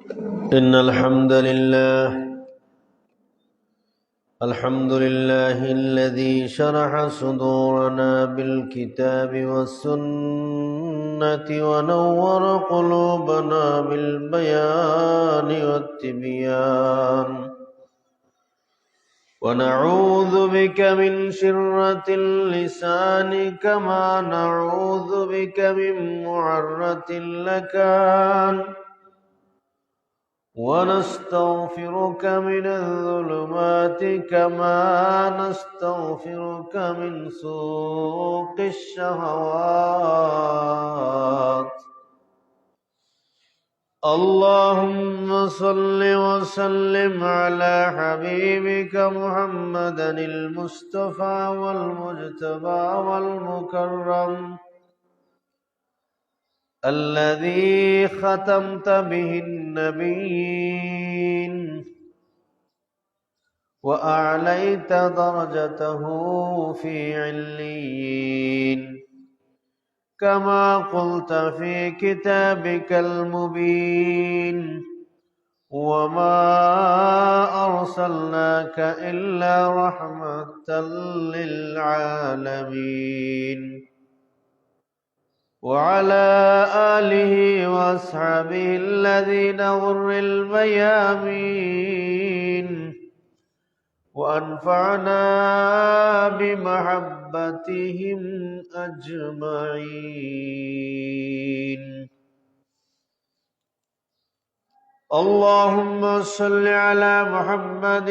إن الحمد لله الذي شرح صدورنا بالكتاب والسنة ونور قلوبنا بالبيان والتبيان، ونعوذ بك من شرة اللسان كما نعوذ بك من معرة اللكان، ونستغفرك من الظلمات كما نستغفرك من سوق الشهوات. اللهم صل وسلم على حبيبك محمدا المصطفى والمجتبى والمكرم، الذي ختمت به النبيين وأعليت درجته في عليين، كما قلت في كتابك المبين: وما أرسلناك إلا رحمة للعالمين. وعلى آله وأصحابه الذين غر الميامين، وأنفعنا بمحبتهم أجمعين. اللهم صل على محمد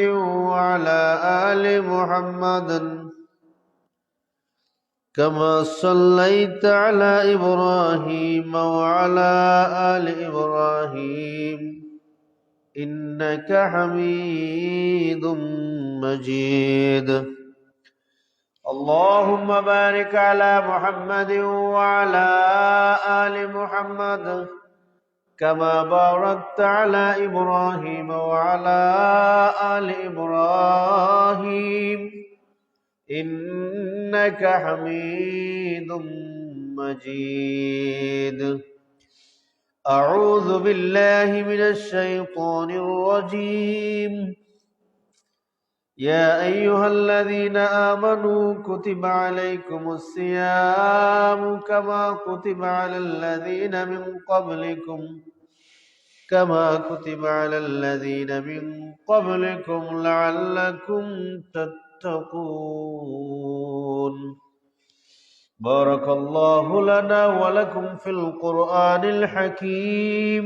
وعلى آل محمد كما صليت على إبراهيم وعلى آل إبراهيم إنك حميد مجيد. اللهم بارك على محمد وعلى آل محمد كما باركت على إبراهيم وعلى آل إبراهيم إنك حميد مجيد. أعوذ بالله من الشيطان الرجيم. يا أيها الذين آمنوا كتب عليكم الصيام كما كتب على الذين من قبلكم لعلكم تتقون. بارك الله لنا ولكم في القرآن الحكيم،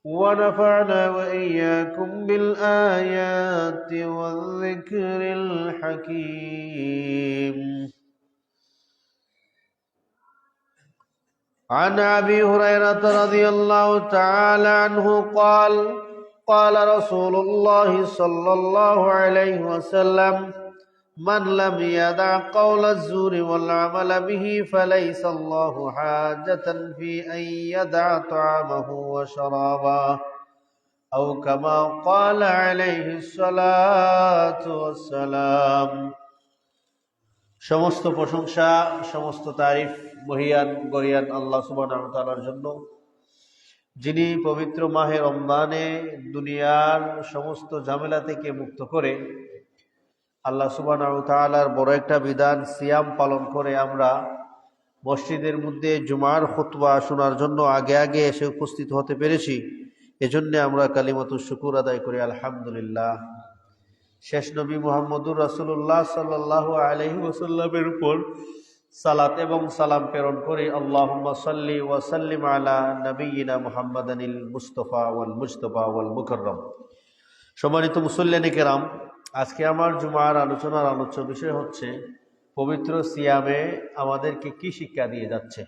ونفعنا وإياكم بالآيات والذكر الحكيم. عن أبي هريرة رضي الله تعالى عنه قال: قال رسول الله صلى الله عليه وسلم: من لم يدع قول الزور والعمل به فليس الله حاجة في أن يدع طعامه وشرابه، أو كما قال عليه الصلاة والسلام। সমস্ত প্রশংসা, সমস্ত তারিফ মহিয়ান গরিয়ান আল্লাহ সুবহানাহু ওয়া তাআলার জন্য, যিনি পবিত্র মাহে রমজানে দুনিয়ার সমস্ত ঝামেলা থেকে মুক্ত করে আল্লাহ সুবহানাহু ওয়া তাআলার বড় একটা বিধান সিয়াম পালন করে আমরা মসজিদের মধ্যে জুমার খুতবা শোনার জন্য আগে আগে এসে উপস্থিত হতে পেরেছি। এজন্য আমরা কালিমাতুশ শুকর আদায় করি আলহামদুলিল্লাহ। শেষ নবী মুহাম্মদুর রাসূলুল্লাহ সাল্লাল্লাহু আলাইহি ওয়াসাল্লামের উপর সালাত এবং সালাম প্রেরণ করি। আল্লাহুম্মা সাল্লি ওয়া সাল্লিম আলা নাবিয়িনা মুহাম্মাদানিল মুস্তাফা ওয়াল মুজতাবা ওয়াল মুকাররম। সম্মানিত মুসল্লিয়ানে কেরাম, আজকে আমার জুমার আলোচনার আলোচ্য বিষয় হচ্ছে পবিত্র সিয়ামে আমাদেরকে কি শিক্ষা দিয়ে যাচ্ছে,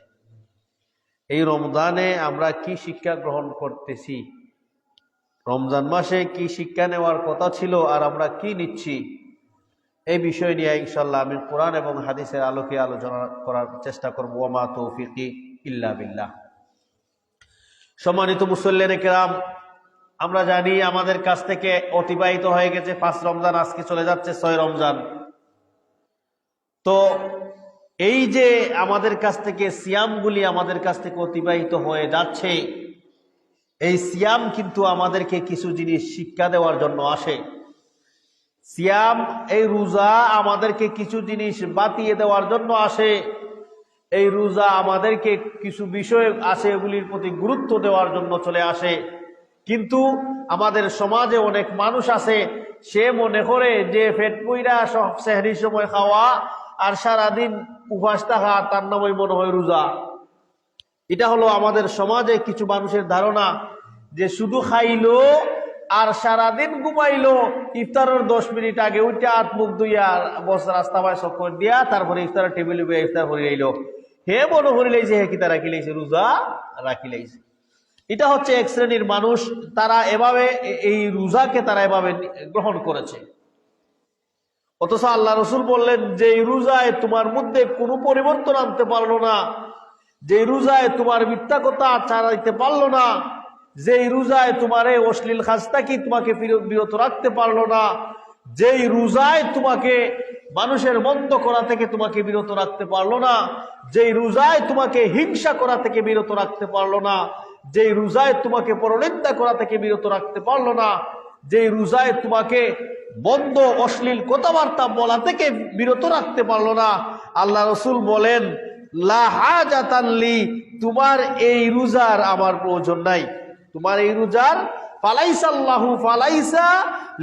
এই রমজানে আমরা কি শিক্ষা গ্রহণ করতেছি, রমজান মাসে কি শিক্ষা নেওয়ার কথা ছিল আর আমরা কি নিচ্ছি, এই বিষয় নিয়ে ইনশাআল্লাহ আমি কোরআন এবং হাদিসের আলোকে আলোচনা করার চেষ্টা করব। ওয়া মা তৌফিকি ইল্লা বিল্লাহ। সম্মানিত মুসল্লিয়ানে কেরাম, আমরা জানি আমাদের কাছ থেকে অতিবাহিত হয়ে গেছে 5 রমজান, আজকে চলে যাচ্ছে 6 রমজান। তো এই যে আমাদের কাছ থেকে সিয়ামগুলি আমাদের কাছ থেকে অতিবাহিত হয়ে যাচ্ছে, এই সিয়াম কিন্তু আমাদেরকে কিছু জিনিস শিক্ষা দেওয়ার জন্য আসে। সিয়াম, এই রোজা আমাদেরকে কিছু জিনিস বাতিয়ে দেওয়ার জন্য আসে। এই রোজা আমাদেরকে কিছু বিষয় আছে এগুলির প্রতি গুরুত্ব দেওয়ার জন্য চলে আসে। কিন্তু আমাদের সমাজে অনেক মানুষ আছে, সে মনে করে যে পেট পুইরা সব সেহরির সময় খাওয়া আর সারাদিন উপবাস থাকা তার নামই মনে হয় রোজা। এটা হলো আমাদের সমাজে কিছু মানুষের ধারণা যে শুধু খাইলো আর সারাদিন ঘুমাইলো, ইফতারের 10 মিনিট আগে উঠে হাত মুখ ধুইয়া বস রাস্তা পায় চক্কর দিয়া তারপরে ইফতারের টেবিলে বইয়া ইফতার করে লাইলো, হে মনে করে লাইছে হে কিতা রাখি লাইছে, রোজা রাখি লাইছে। এটা হচ্ছে এক শ্রেণীর মানুষ, তারা এভাবে এই রোজাকে তারা এভাবে গ্রহণ করেছে। অথচ আল্লাহ রসুল বললেন যে এই রোজায় তোমার মধ্যে কোনো পরিবর্তন আনতে পারলো না, যে রোজায় তোমার মিথ্যা কথা ছাড়াইতে পারলো না, যেই রোজায় তোমার এই অশ্লীল কাজ থেকে তোমাকে বিরত রাখতে পারলো না, যেই রোজায় তোমাকে মানুষের মন্দ করা থেকে তোমাকে বিরত রাখতে পারলো না, যেই রোজায় তোমাকে হিংসা করা থেকে বিরত রাখতে পারলো না, যেই রোজায় তোমাকে পরনিন্দা করা থেকে বিরত রাখতে পারলো না, যেই রোজায় তোমাকে মন্দ অশ্লীল কথাবার্তা বলা থেকে বিরত রাখতে পারলো না, আল্লাহ রসুল বলেন লা হাজাতান লি, তোমার এই রোজার আমার প্রয়োজন নাই। তোমার এই রোজার ফালাইসাল্লাহু ফালাইসা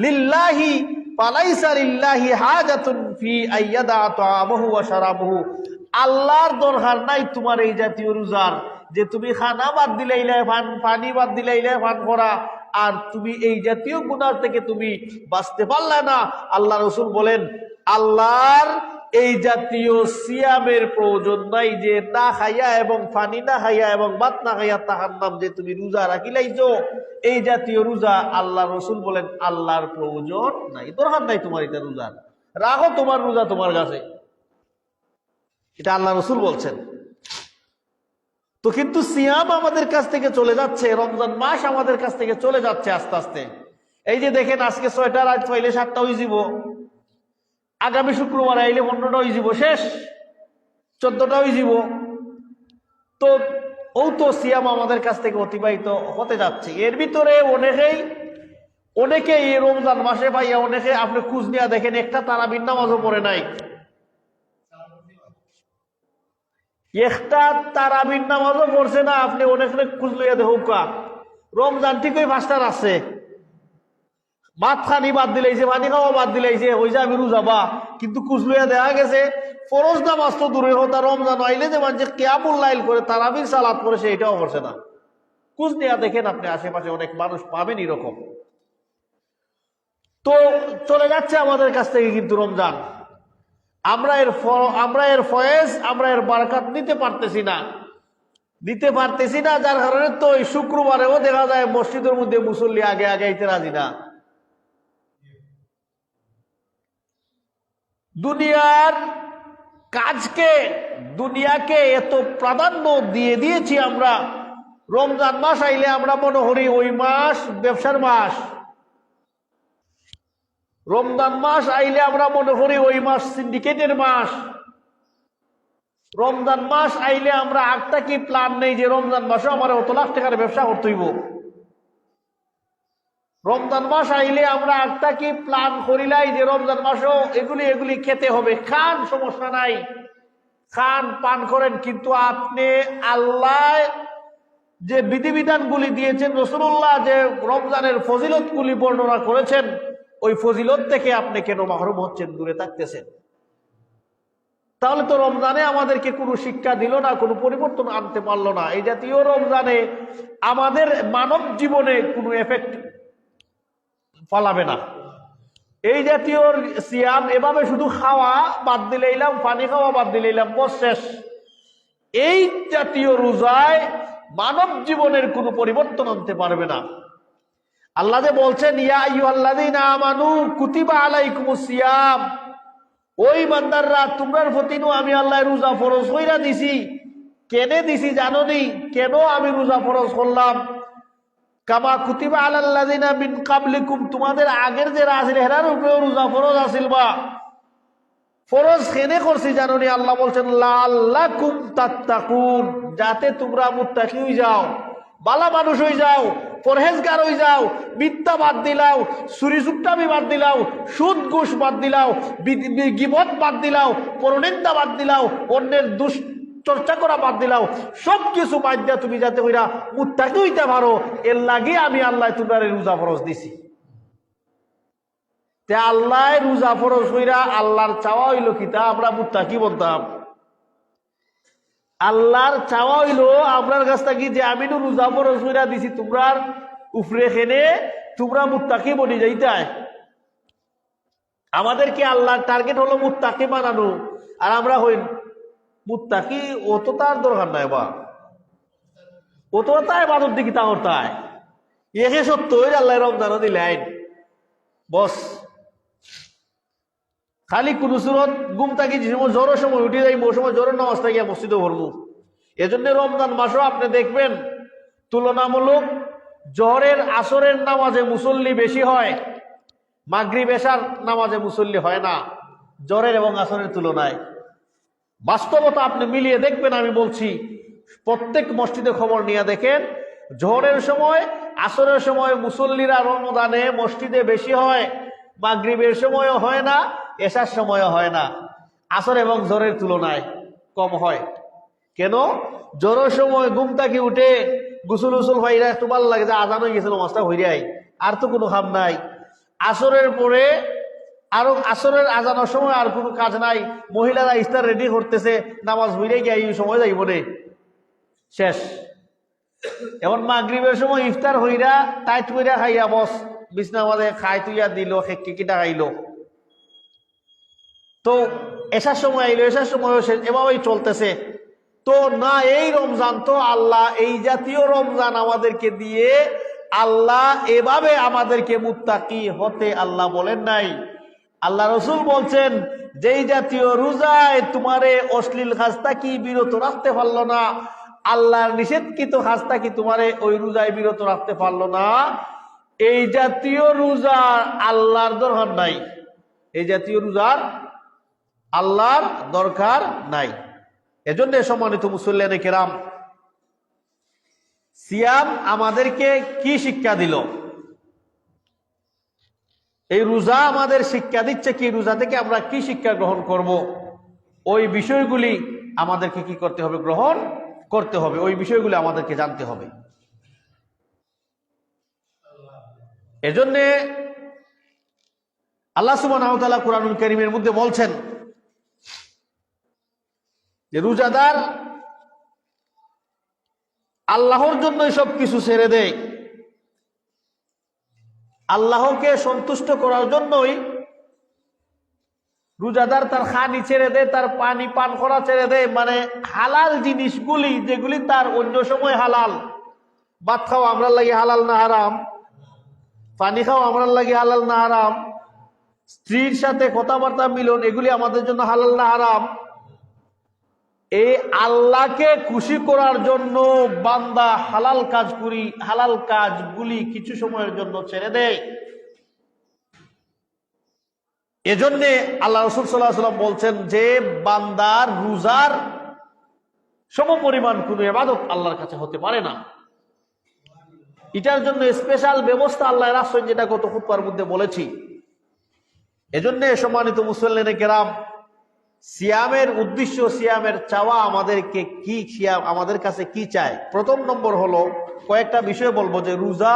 লিল্লাহি ফালাইসা লিল্লাহি হাজাতুন ফি আইয়াদা তাআমুহু ওয়া শারাবুহু, আল্লাহর দরকার নাই তোমার এই জাতীয় রোজার, যে তুমি খানা বাদ দিলাইলে পানি বাদ দিলাইলে পান করা, আর তুমি এই জাতীয় গুনাহ থেকে তুমি বাঁচতে পারলে না। আল্লাহ রাসূল বলেন আল্লাহর এই জাতীয় সিয়ামের প্রয়োজন নাই, যে না খাইয়া এবং পানি না খাইয়া এবং ভাত না খাইয়া তাহার নাম যে তুমি রোজা রাখিলাইছো, এই জাতীয় রোজা আল্লাহ রসুল বলেন আল্লাহর প্রয়োজন নাই, দরকার নাই তোমার এটা রোজার, রাখো তোমার রোজা তোমার কাছে। এটা আল্লাহ রসুল বলছেন। তো কিন্তু সিয়াম আমাদের কাছ থেকে চলে যাচ্ছে, রমজান মাস আমাদের কাছ থেকে চলে যাচ্ছে আস্তে আস্তে। এই যে দেখেন আজকে 6টা রাত পাইলে 7টা হয়ে যাব, আগামী শুক্রবার আইলে 15টা হয়ে যাব, শেষ 14টা হয়ে যাব। তো ও তো সিয়াম আমাদের কাছ থেকে অতিবাহিত হতে যাচ্ছে। এর ভিতরে অনেকে এই রমজান মাসে পাইয়া অনেকে আপনি খুঁজ নিয়ে দেখেন একটা তারাবির নামাজও পড়ে নাই, একটা তারাবির নামাজও পড়ছে না। আপনি অনেকে খুঁজ লইয়া দেখুকা রমজান ঠিকই 5টার আছে, ভাত খানি বাদ দিলাইছে, পানি খাওয়া বাদ দিলাইছে, ওই যে আমি রোজাবা, কিন্তু খুঁজ লইয়া দেখা গেছে ফরজ নামাজ তো দূরের কথা, রমজান আইলে যে মানুষ কিয়ামুল লাইল করে তারাবির সালাত করে সে এটাও করছে না। খুঁজ নিয়ে দেখেন আপনি আশেপাশে অনেক মানুষ পাবেন এরকম। তো চলে যাচ্ছে আমাদের কাছ থেকে কিন্তু রমজান, আমরা এর ফয়েজ, আমরা এর বারাকাত নিতে পারতেছি না, যার কারণে তো এই শুক্রবারেও দেখা যায় মসজিদের মধ্যে মুসল্লি আগে আগে আইতে রাজি না। দুনিয়ার কাজকে, দুনিয়াকে এত প্রাধান্য দিয়ে দিয়েছি আমরা, রমজান মাস আইলে আমরা মনে করি ওই মাস ব্যবসার মাস, রমজান মাস আইলে আমরা মনে করি ওই মাস সিন্ডিকেটের মাস, রমজান মাস আইলে আমরা একটা কি প্ল্যান নেই যে রমজান মাসে আমার অত লাখ টাকার ব্যবসা করতে হইব, রমজান মাস আইলে আমরা একটা কি প্ল্যান করিলাই যে রমজান মাসেও এগুলি খেতে হবে, খান সমস্যা নাই, খান পান করেন, কিন্তু আপনি আল্লাহ যে বিধিবিধানগুলি দিয়েছেন, রাসূলুল্লাহ যে রমজানের ফজিলতগুলি বর্ণনা করেছেন, ওই ফজিলত থেকে আপনি কেন মাহরুম হচ্ছেন, দূরে থাকতেছেন? তাহলে তো রমজানে আমাদেরকে কোনো শিক্ষা দিল না, কোনো পরিবর্তন আনতে পারলো না। এই জাতীয় রমজানে আমাদের মানব জীবনে কোনো এফেক্ট ফলাবে না। এই জাতীয় সিয়াম এভাবে শুধু খাওয়া বাদ দিলাইলাম, পানি খাওয়া বাদ দিলাইলাম, বস শেষ। এই জাতীয় রোজায় মানব জীবনের কোনো পরিবর্তন আনতে পারবে না। আল্লাহ যে বলছেন ইয়া আইয়ুহাল্লাযীনা আমানু কুতিবা আলাইকুমুস সিয়াম, ওই বান্দাররা তোমরার প্রতি আমি আল্লাহ রোজা ফরজ কইরা দিছি। কেন দিছি জানো নি? কেন আমি রোজা ফরজ করলাম? কামা কুতিবা আলাল্লাযীনা মিন ক্বাবলিকুম, তোমাদের আগের যারা আছিল হেরার উপরেও রোজা ফরজ আছিল। বা ফরজ কেনে করছি জানো নি? আল্লাহ বলছেন লাআল্লাকুম তাত্তাকুন, যাতে তোমরা মুত্তাকি হয়ে যাও, বালা মানুষ হয়ে যাও, পরহেজগার হয়ে যাও, মিথ্যা বাদ দিলাও, চুরি চুট্টামি বাদ দিলাও, সুদ ঘুষ বাদ দিলাও, গীবত বাদ দিলাও, পরনিন্দা বাদ দিলাও, অন্যের চর্চা করা বাদ দিলাও, সবকিছু বাদ দিয়া তুমি যাতে কইরা মুত্তাকি হইতে পারো, এর লাগে আমি আল্লাহ তোমার রোজা ফরজ দিছি। তে আল্লাহ রোজা ফরজ হইরা আল্লাহর চাওয়া হইল কিতা? আমরা মুত্তাকি বলতাম। আল্লাহর চাওয়া হইল আপনার কাছ থেকে যে আমি তো রোজা ফরজ হইরা দিছি তোমরার উপরে খেনে তোমরা মুত্তাকি বনি যাইতাই। আমাদেরকে আল্লাহর টার্গেট হলো মুত্তাকি বানানো, আর আমরা হই মুত্তাকি। ও তো তার দরকার নাই বা, ও তো তাই বাদর দিকে তাহর তাই একে সত্য আল্লাহ রমজানও দিলেন বস। খালি কোন সুরত গুম থাকি যে সময় জ্বরের সময় উঠে যাই, ওই সময় জ্বরের নামাজ থাকি মসজিদে ভরবো। এজন্য রমজান মাসও আপনি দেখবেন তুলনামূলক জহরের আসরের নামাজে মুসল্লি বেশি হয়, মাগরিব এশার নামাজে মুসল্লি হয় না জহরের এবং আসরের তুলনায়। বাস্তবতা আপনি মিলিয়ে দেখবেন, আমি বলছি প্রত্যেক মসজিদে খবর নিয়ে দেখেন, জোহরের সময় আসরের সময় মুসল্লিরা রমজানে মসজিদে বেশি হয়, মাগরিবের সময়ও হয় না, এশার সময়ও হয় না, আসর এবং জোহরের তুলনায় কম হয়। কেন? জোহরের সময় ঘুম থেকে উঠে গোসল উসুল হইরা একটু ভালো লাগে যে আজান হয়ে গেছিল, মাছটা হইরাই আর তো কোনো কাম নাই। আসরের পরে আরো আসরের আজানোর সময় আর কোনো কাজ নাই, মহিলারা ইফতার রেডি করতেছে, নামাজ হইরে গিয়ে এই সময় যাইব রে শেষ। এখন মাগরিবের সময় ইফতার হইরা টাইট হইরা খাইয়া বস বিছনা মাঝে খাই তুইয়া দিল, কিটা খাইল, তো এসার সময় আইলো, এসার সময় এভাবেই চলতেছে। তো না, এই রমজান তো আল্লাহ এই জাতীয় রমজান আমাদেরকে দিয়ে আল্লাহ এভাবে আমাদেরকে মুত্তাকি হতে আল্লাহ বলেন নাই। আল্লাহ রসুল বলছেন যেই জাতীয় রোজায় তোমারে অশ্লীল কাজ থাকি বিরত রাখতে পারলো না, আল্লাহর নিষেধকৃত কাজ থাকি তোমারে ওই রোজায় বিরত রাখতে পারলো না, এই জাতীয় রোজার আল্লাহর দরকার নাই। এই জাতীয় রোজার আল্লাহর দরকার নাই। এজন্য সম্মানিত মুসল্লিয়ানে কেরাম, সিয়াম আমাদেরকে কি শিক্ষা দিল? এই রোজা আমাদের শিক্ষা দিচ্ছে কি? রোজা থেকে আমরা কি শিক্ষা গ্রহণ করব? ওই বিষয়গুলি আমাদেরকে কি করতে হবে? গ্রহণ করতে হবে। ওই বিষয়গুলি আমাদেরকে জানতে হবে। এজন্যে আল্লাহ সুবহানাহু ওয়া তাআলা কুরআনুল কারীমের মধ্যে বলছেন যে রোজাদার আল্লাহর জন্য সব কিছু ছেড়ে দেয়, আল্লাহকে সন্তুষ্ট করার জন্যই রোজাদার তার খানি ছেড়ে দেয়, তার পানি পান করা ছেড়ে দেয়, মানে হালাল জিনিসগুলি যেগুলি তার অন্য সময় হালাল। ভাত খাওয়া আমরার লাগে হালাল না হারাম, পানি খাওয়া আমরার লাগে হালাল না হারাম, স্ত্রীর সাথে কথাবার্তা মিলন এগুলি আমাদের জন্য হালাল না হারাম। এই আল্লাহকে খুশি করার জন্য বান্দা হালাল কাজগুলি কিছু সময়ের জন্য ছেড়ে দেয়। এজন্যে আল্লাহ রাসূল সাল্লাল্লাহু আলাইহি ওয়াসাল্লাম বলছেন যে বান্দার রোজার সমপরিমাণ কোনো ইবাদত আল্লাহর কাছে হতে পারে না। এটার জন্য স্পেশাল ব্যবস্থা আল্লাহ রাখছেন, যেটা গত খুতবার মধ্যে বলেছি। এজন্য সম্মানিত মুসল্লিনে কেরাম, সিয়ামের উদ্দেশ্য, সিয়ামের চাওয়া আমাদেরকে কি, সিয়াম আমাদের কাছে কি চায়? প্রথম নম্বর হলো কয়েকটা বিষয় বলবো যে রোজা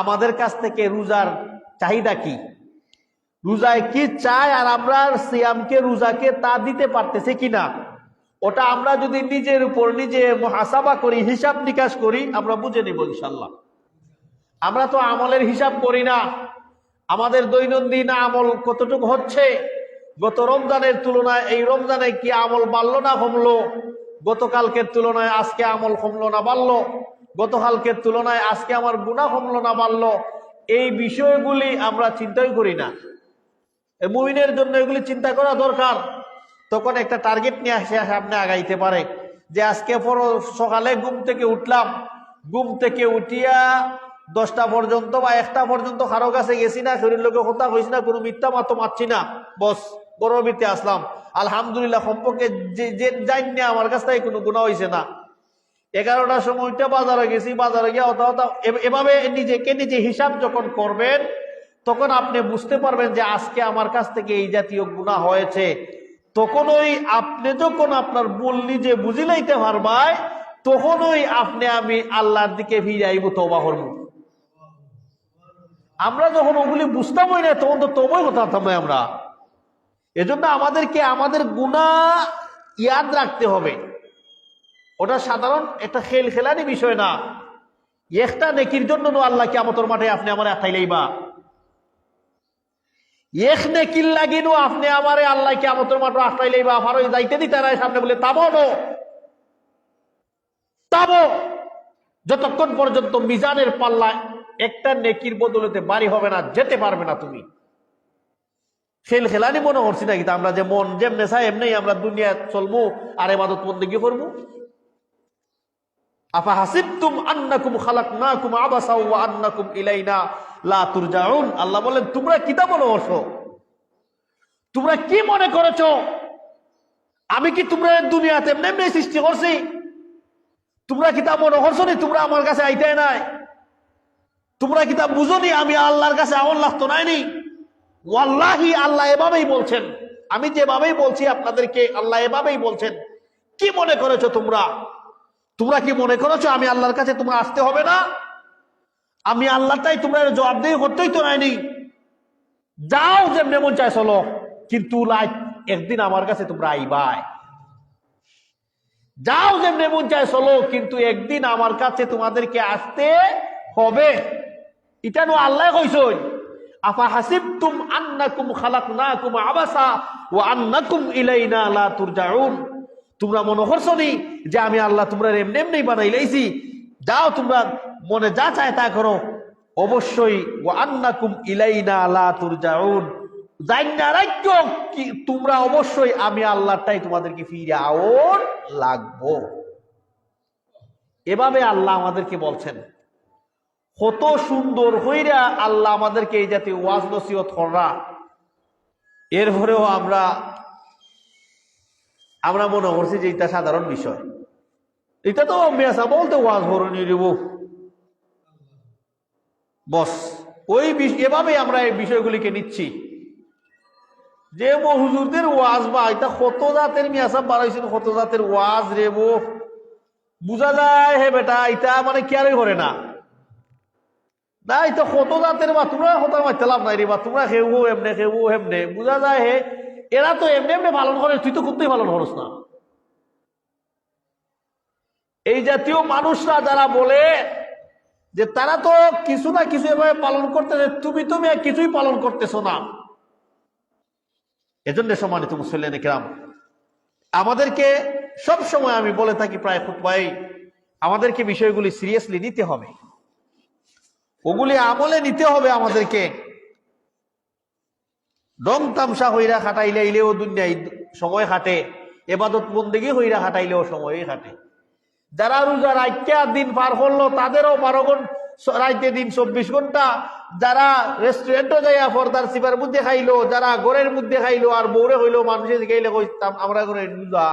আমাদের কাছ থেকে রোজার চাহিদা কি, রোজায় কি চায়, আর আমরা সিয়ামকে রোজাকে তা দিতে পারতেছি কিনা। ওটা আমরা যদি নিজের উপর নিজে মুহাসাবা করি, হিসাব নিকাশ করি, আমরা বুঝে নিব ইনশাল্লাহ। আমরা তো আমলের হিসাব করি না, আমাদের দৈনন্দিন আমল কতটুকু হচ্ছে, গত রমজানের তুলনায় এই রমজানে কি আমল বাড়লো না কমলো, গতকালকের তুলনায় আজকে আমল কমলো না বাড়লো, গতকালকের তুলনায় আজকে আমার গুনাহ কমলো না বাড়লো, এই বিষয়গুলি আমরা চিন্তাই করি না। মুমিনের জন্য এগুলি চিন্তা করা দরকার। তখন একটা টার্গেট নিয়ে আসে সামনে আগাইতে পারে যে আজকে সকালে ঘুম থেকে উঠলাম, ঘুম থেকে উঠিয়া 10টা পর্যন্ত বা 1টা পর্যন্ত কারো কাছে গেছি না, শরীর লোকে কথা হয়েছি না, কোনো মিথ্যা মাত্র মারছি না, বস গরবিতে আসলাম, আলহামদুলিল্লাহ, সম্পর্কে যে জানি না আমার কাছ থেকে কোনো গুনাহ হয়েছে না। 11টার সময় বাজারে গেছি, বাজারে গিয়ে এভাবে নিজেকে নিজে হিসাব যখন করবেন তখন আপনি বুঝতে পারবেন যে আজকে আমার কাছ থেকে এই জাতীয় গুনাহ হয়েছে। তখনই আপনি যখন আপনার ভুল নিজে বুঝি লাইতে পারবাই, তখনই আমি আল্লাহর দিকে ফিরে আইব, তওবা করব। আমরা যখন ওগুলি বুঝতামই না তখন তো তওবাই করতাম না আমরা। এজন্য আমাদেরকে আমাদের গুনাহ ইয়াদ রাখতে হবে। ওটা সাধারণ একটা খেলানি বিষয় না। একটা নেকির জন্য আল্লাহ কিয়ামতের মাঠে আপনি আমার আঠাইলেইবা, এক নেকির লাগিনো আপনি আমারে আল্লাহ কিয়ামতের মাঠে আঠাইলেইবা। আরো যাইতে দিতে নাই সামনে বলে তাবো যতক্ষণ পর্যন্ত মিজানের পাল্লায় একটা নেকির বদলতে বাড়ি হবে না, যেতে পারবে না তুমি। খেলানি মনে করছি নাকি আমরা যে মন যেমনে চাই এমনি আমরা দুনিয়া চলবো আর ইবাদত বন্দেগী করবো? আফা হাসিবতুম আন্নাকুম খালাকনাকুম আবাসা ওয়া আন্নাকুম ইলাইনা লা তুরজাউন। আল্লাহ বলেন তোমরা কিতা মনে করছো, তোমরা কি মনে করেছো আমি কি তোমরা দুনিয়াতে এমনি এমনি সৃষ্টি করছি? তোমরা কিতা মনে করছো নি তোমরা আমার কাছে আইতে নাই? তোমরা কিতা বুঝোনি আমি আল্লাহর কাছে আমার লাগতো নাইনি? ওয়াল্লাহি আল্লাহ এভাবেই বলছেন, আমি যেভাবেই বলছি আপনাদেরকে আল্লাহ এভাবেই বলছেন। কি মনে করেছো তোমরা? তোমরা কি মনে করেছো আমি আল্লাহর কাছে তোমরা আসতে হবে না? আমি আল্লাহটাই তোমরা জবাবদেহি করতেই তো নাইনি। যাও যেমনি মন চায় চলো, কিন্তু একদিন আমার কাছে তোমরা আইবাই। যাও যেমনি মন চায় চলো, কিন্তু একদিন আমার কাছে তোমাদেরকে আসতে হবে। এটা নো আল্লাহ কইছেন, আফা হাসিবতুম আন্নাকুম খালাকনাকুম আবাসা ওয়া আন্নাকুম ইলাইনা লা তুরজাউন। তোমরা মনে করছো নি যে আমি আল্লাহ তোমরা এমনি এমনি বানাই লাইছি? যাও তোমরা মনে যা চায় তা করো। অবশ্যই ওয়া আন্নাকুম ইলাইনা লা তুরজাউন, জান্না রাখো কি তোমরা অবশ্যই আমি আল্লাহটাই তোমাদেরকে ফিরে আওন লাগবো। এভাবে আল্লাহ আমাদেরকে বলছেন। কত সুন্দর হইরা আল্লাহ আমাদেরকে এই জাতীয় ওয়াজ নসিহত করা। এরপরেও আমরা মনে করছি যে এটা সাধারণ বিষয়, এটা তো মেসা বলতে ওয়াজ ভরণী দেব বস। এভাবে আমরা এই বিষয়গুলিকে নিচ্ছি যে হুজুরদের ওয়াজ বা এটা কত জাতের মিয়াসাব বাড়াইছেন, কত জাতের ওয়াজ রেব বুঝা যায় হে বেটা এটা মানে কেয়ারই করে না। না এটা কত জাতের বা তোমরা হতার মারতে লাভ নাই রে, বা তোমরা খেউ এমনে খেউ হেমনে বুঝা যায় হে এরা তো এমনি এমনি পালন করে, তুই তো করতেই পালন করস না। এই জাতীয় মানুষরা যারা বলে যে তারা তো কিছু না কিছু এভাবে পালন করতেছে, তুমি কিছুই পালন করতেছো না। এজন্য সম্মানিত মুসল্লিয়ান কিরাম, আমাদেরকে সব সময় আমি বলে থাকি প্রায় খুতবায়, আমাদেরকে বিষয়গুলি সিরিয়াসলি নিতে হবে, ওগুলি আমলে নিতে হবে। আমাদেরকে রং তামসা হইরা খাটাইলেও দুনিয়ায় সময় খাটে, এবাদত বন্দেগী হইরা খাটাইলেও সময় খাটে। যারা রোজা রাইত্যা দিন পার করলো তাদেরও 12 ঘন্টা রাইতে দিন 24 ঘন্টা। যারা রেস্টুরেন্টও যাইয়া ফর্দার সিপার মধ্যে খাইলো, যারা ঘরের মধ্যে খাইলো আর বৌরে হইলো মানুষের গাইলে কইতাম আমরা ঘরে রোজা,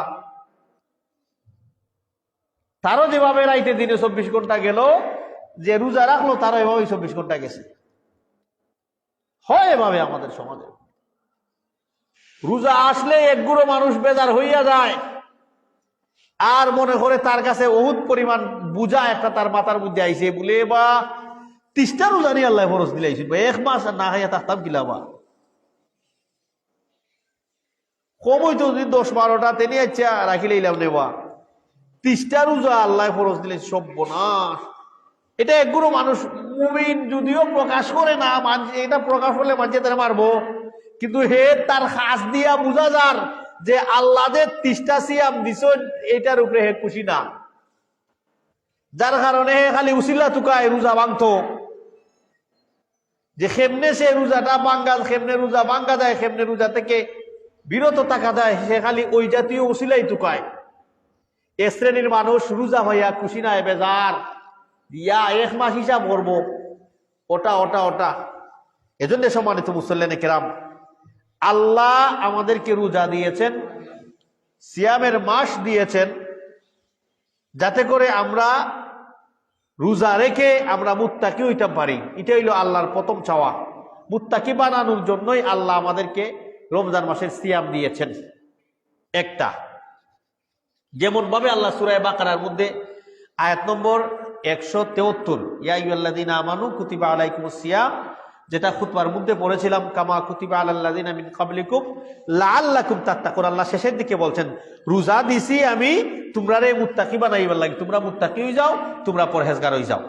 তারও যেভাবে রাইতে দিনে 24 ঘন্টা গেল, যে রোজা রাখলো তারও এভাবে 24 ঘন্টা গেছে। হয় এভাবে আমাদের সমাজে। রোজা আসলে একগুলো মানুষ বেজার হইয়া যায় আর মনে করে তার কাছে বহুত পরিমাণ বুঝা একটা তার মাথার মধ্যে আইছে বলে, বা 30টা রোজা নিয়ে আল্লাহ ফরজ দিলাইছে, বা 1 মাস না খাইয়া থাকতাম কিলাবা কমই তো 10-12টা তেনে ইচ্ছা রাখিলাম নেবা, 30টা রোজা আল্লাহ ফরজ দিলে সর্বনাশ। এটা একগুলো মানুষ মুমিন যদিও প্রকাশ করে না, এটা প্রকাশ করলে মানুষ তারা মারবো, কিন্তু হে তার খাস দিয়া বুঝা যার যে আল্লাহ যে 30টা সিয়াম দিছেন এটার উপরে হে খুশি না, যার কারণে হে খালি উসিলা তুকায় রোজা ভাঙতো, যে খেমনে সে রোজাটা খেমনে রোজা ভাঙ্গা যায়, খেমনে রোজা থেকে বিরত থাকা যায়, সে খালি ওই জাতীয় উসিলাই তুকায়। এ শ্রেণীর মানুষ রোজা হইয়া খুশি নাই, বেজার দিয়া 1 মাস হিসাব করবো ওটা। এজন্য সম্মানিত মুসল্লিয়ানে কেরাম, আল্লাহ আমাদেরকে রোজা দিয়েছেন, সিয়ামের মাস দিয়েছেন, যাতে করে আমরা রোজা রেখে আমরা মুত্তাকি হইতে পারি। এটা হইল আল্লাহর প্রথম চাওয়া। মুত্তাকি বানানোর জন্যই আল্লাহ আমাদেরকে রমজান মাসের সিয়াম দিয়েছেন। একটা যেমন ভাবে আল্লাহ সূরা বাকারার মধ্যে আয়াত নম্বর 173 ইয়া আইয়ুহাল্লাযীনা আমানু কুতিবা আলাইকুমুস সিয়াম, যেটা খুতবার মধ্যে পড়েছিলাম, কামা কুতিবা আলাল্লাযীনা মিন ক্বাবলিকুম লাআল্লাকুম তাত্তাকুন। আল্লাহ শেষের দিকে বলছেন রোজা দিছি আমি তোমরারে মুত্তাকি বানাইবার লাগি, তোমরা মুত্তাকি হয়ে যাও, তোমরা পরহেজগার হয়ে যাও।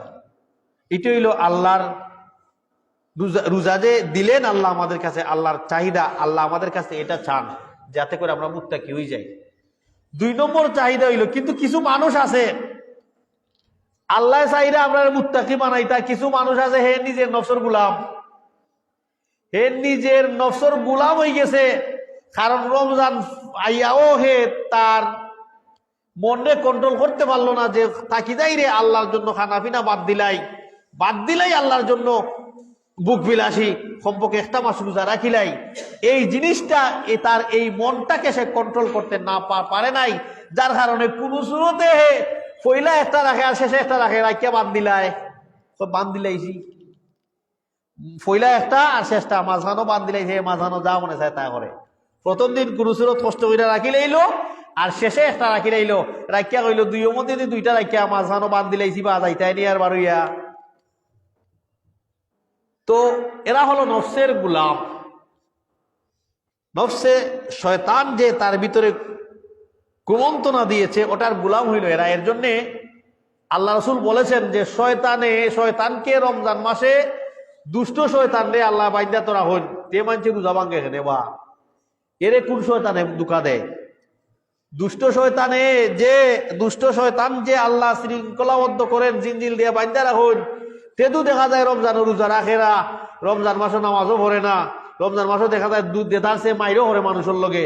এটা হইল আল্লাহর রোজা যে দিলেন আল্লাহ আমাদের কাছে, আল্লাহর চাহিদা, আল্লাহ আমাদের কাছে এটা চান যাতে করে আমরা মুত্তাকি হয়ে যাই। 2 নম্বর চাহিদা হইল, কিন্তু কিছু মানুষ আছে আল্লাহ চাহিদা আমরা মুত্তাকি বানাইতা, কিছু মানুষ আছে হে নিজের নফসের গোলাম, হে নিজের নফসের গোলাম হয়ে গেছে। কারণ রমজান আইয়াও হে তার মনে কন্ট্রোল করতে পারলো না যে তাকি যাই রে আল্লাহর জন্য খানাপিনা বাদ দিলাই আল্লাহর জন্য বুক বিলাসী সম্পর্কে একটা মাস রোজা রাখিলাই। এই জিনিসটা তার এই মনটাকে সে কন্ট্রোল করতে না পারে নাই, যার কারণে কোন সুরতে পয়লা একটা রাখে আর শেষে একটা রাখে, রাখিয়া বান দিলাইছি পয়লা একটা আর শেষটা মাঝখানো বান দিলাইছে, মাঝখানো যা মনে চায় তা করে। প্রথম দিন কোন সুরত কষ্ট করে রাখি লাইলো আর শেষে একটা রাখি লাইলো, রাখিয়া কইলো দুইয়ের মধ্যে 2টা রাখিয়া মাঝখানো বান দিলাইছি বা যাইতাই নি আর বারুইয়া। তো এরা হলো নফসের গোলাম। নফসে শয়তান যে তার ভিতরে কুমন্ত্রণা দিয়েছে ওটার গোলাম হইল এরা। এর জন্যে আল্লাহ রাসূল বলেছেন যে শয়তানকে রমজান মাসে দুষ্ট শয়তান রে আল্লাহ বাইন্দা তোরা হইন, তে মানছে রোজা ভাঙ্গে এখানে বা এরে কোন শয়তানে দুকা দেয়? দুষ্ট শয়তান যে আল্লাহ শৃঙ্খলাবদ্ধ করেন, জিনজিল দিয়ে বাইন্দা রাখুন, তেদু দেখা যায় রমজান রোজা রাখে না, রমজান মাসও নামাজও পড়ে না, রমজান মাসও দেখা যায় দুধ দেতার সে মাইরও হরে মানুষের লগে,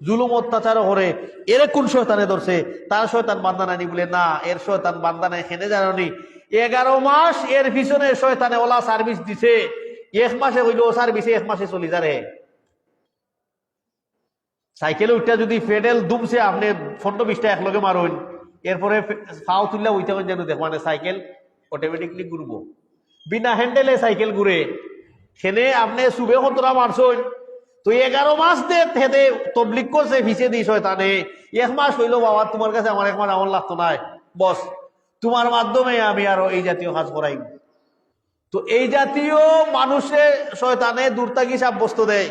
জুলুম অত্যাচারও হরে। এর কোন শয়তানে ধরছে? তার শয়তান বান্দা নানি বলে না, এর শয়তান বান্দা নাই হেনে জানি 11 মাস এর পিছনে শয়তানে ওলা সার্ভিস দিছে, 1 মাসে হইল ও সার্ভিসে 1 মাসে চলি যারে। সাইকেলে উঠা যদি ফেডেল দুমছে আপনি 15-20টা একলগে মারুন, এরপরে ফাও তুললে উইটা যেন দেখ মানে সাইকেল অটোমেটিকলি ঘুরবো। বিনা হ্যান্ডেলে সাইকেল ঘুরে সেনে আপনি সুবে কতটা মারছেন। তো 11 মাস হেতে তবলিগ করছে ফিসে দিস শয়তানে, 1 মাস হইল বাবা তোমার কাছে আমার 1 মাস আমল লাগতো নাই, বস তোমার মাধ্যমে আমি আরো এই জাতীয় কাজ করাই। তো এই জাতীয় মানুষে শয়তানে দূরতাগি সাব্যস্ত দেয়।